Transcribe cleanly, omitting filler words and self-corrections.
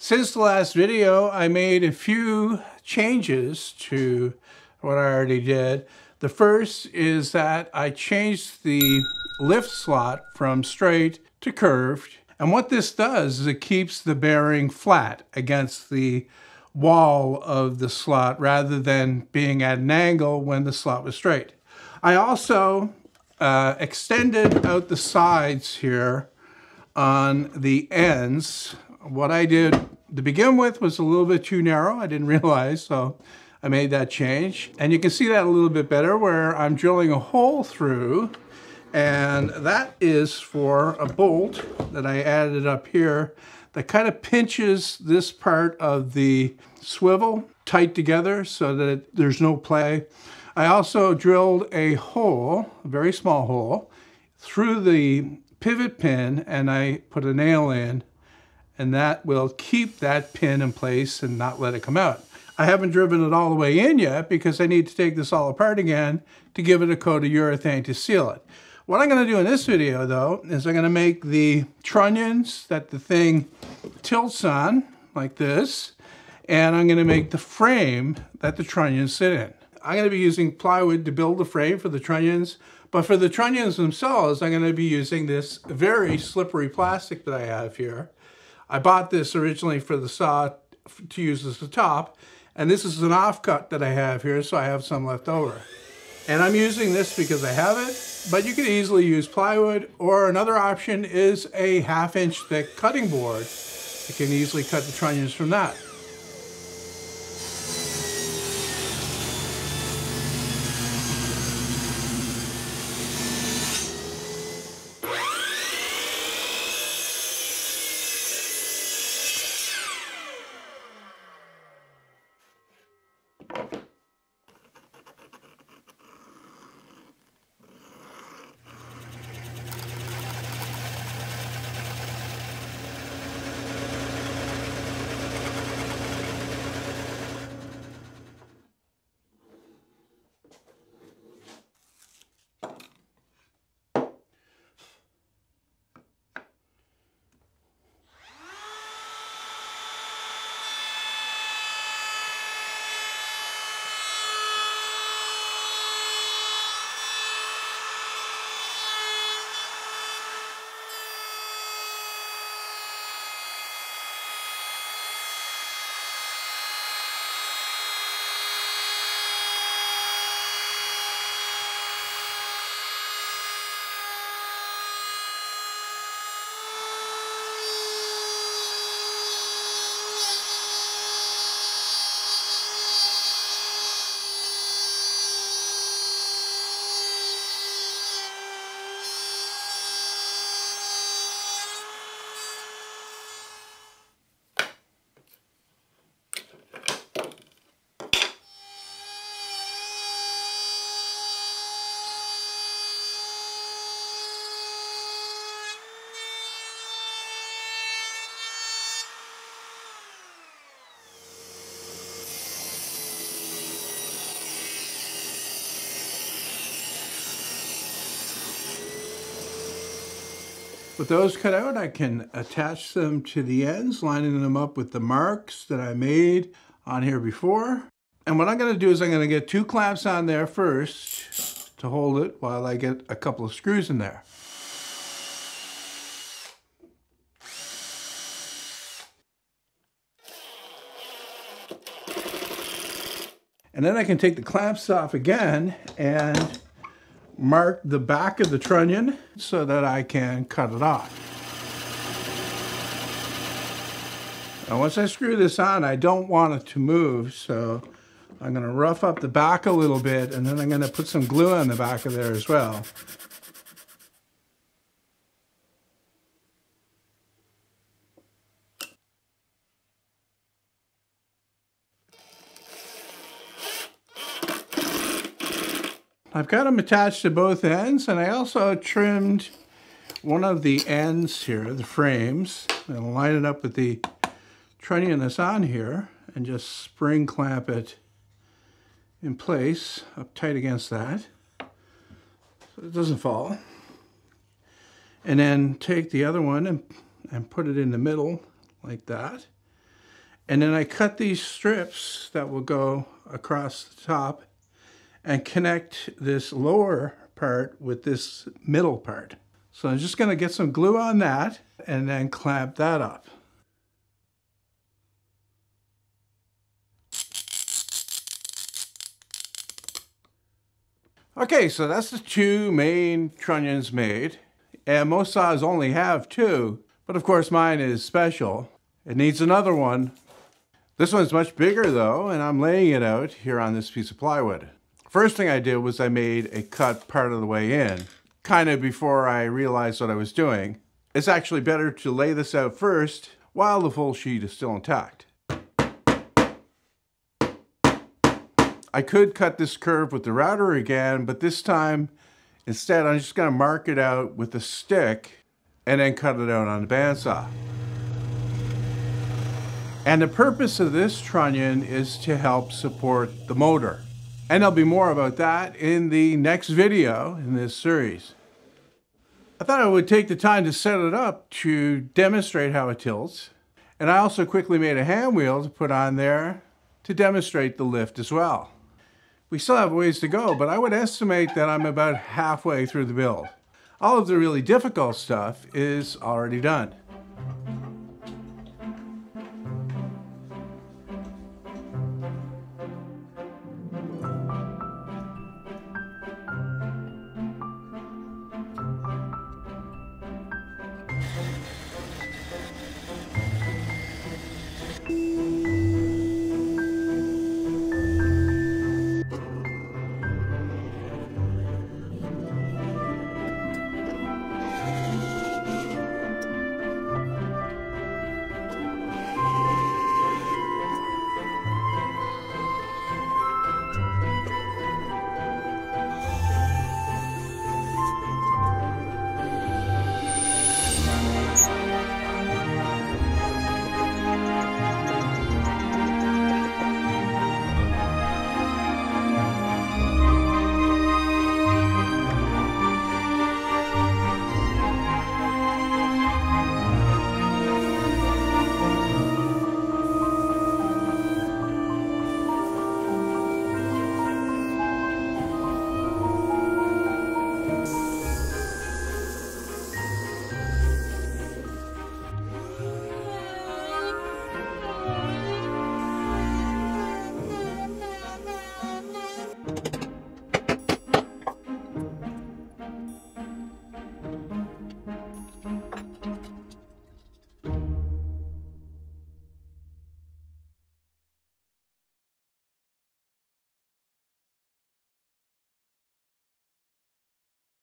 Since the last video, I made a few changes to what I already did. The first is that I changed the lift slot from straight to curved. And what this does is it keeps the bearing flat against the wall of the slot rather than being at an angle when the slot was straight. I also extended out the sides here on the ends. What I did to begin with was a little bit too narrow. I didn't realize, so I made that change. And you can see that a little bit better where I'm drilling a hole through, and that is for a bolt that I added up here that kind of pinches this part of the swivel tight together so that there's no play. I also drilled a hole, a very small hole, through the pivot pin, and I put a nail in, and that will keep that pin in place and not let it come out. I haven't driven it all the way in yet because I need to take this all apart again to give it a coat of urethane to seal it. What I'm going to do in this video, though, is I'm going to make the trunnions that the thing tilts on, like this, and I'm going to make the frame that the trunnions sit in. I'm going to be using plywood to build the frame for the trunnions, but for the trunnions themselves, I'm going to be using this very slippery plastic that I have here. I bought this originally for the saw to use as the top, and this is an offcut that I have here, so I have some left over. And I'm using this because I have it, but you could easily use plywood, or another option is a 1/2 inch thick cutting board. You can easily cut the trunnions from that. With those cut out, I can attach them to the ends, lining them up with the marks that I made on here before. And what I'm going to do is I'm going to get 2 clamps on there first to hold it while I get a couple of screws in there. And then I can take the clamps off again and mark the back of the trunnion so that I can cut it off. Now once I screw this on, I don't want it to move, so I'm going to rough up the back a little bit, and then I'm going to put some glue on the back of there as well. I've got them attached to both ends, and I also trimmed one of the ends here, the frames, and line it up with the trunnion that's on here and just spring clamp it in place up tight against that so it doesn't fall. And then take the other one and put it in the middle like that. And then I cut these strips that will go across the top and connect this lower part with this middle part. So I'm just going to get some glue on that and then clamp that up. Okay, so that's the two main trunnions made. And most saws only have two, but of course mine is special. It needs another one. This one's much bigger though, and I'm laying it out here on this piece of plywood. First thing I did was I made a cut part of the way in, kind of before I realized what I was doing. It's actually better to lay this out first while the full sheet is still intact. I could cut this curve with the router again, but this time, instead, I'm just going to mark it out with a stick and then cut it out on the bandsaw. And the purpose of this trunnion is to help support the motor. And there'll be more about that in the next video in this series. I thought I would take the time to set it up to demonstrate how it tilts. And I also quickly made a hand wheel to put on there to demonstrate the lift as well. We still have ways to go, but I would estimate that I'm about halfway through the build. All of the really difficult stuff is already done.